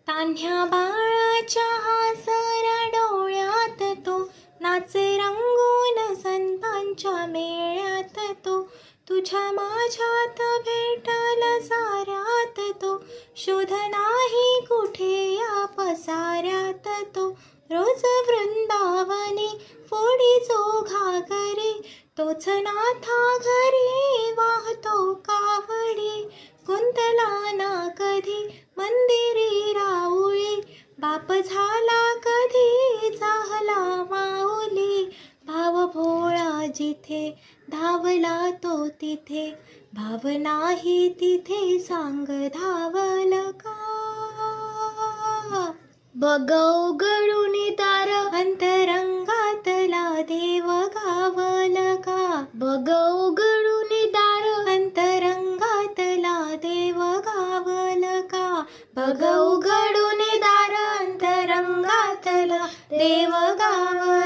तान्ह्या बाळाच्या हासऱ्या डोळ्यात तो नाचे रंगून संतांच्या मेळ्यात तो तुझ्या माझ्यात भेटल साऱ्यात तो शोध नाही कुठे या पसाऱ्यात तो रोज वृंदावनी फोडीचो घागरी तोच नाथा घरी वाहतो कावडी गुंतला ना कधी मंदिरी राऊळी बाप झाला कधी झाला माऊली भाव भोळा जिथे धावला तो तिथे भाव नाही तिथे सांग धावल का बघ उघडून दार अंतरंगातला देव गावल का बघ उघडून दार अंतरंगातला देव गावल का बघ उघडून दार अंतरंगातला देव गावल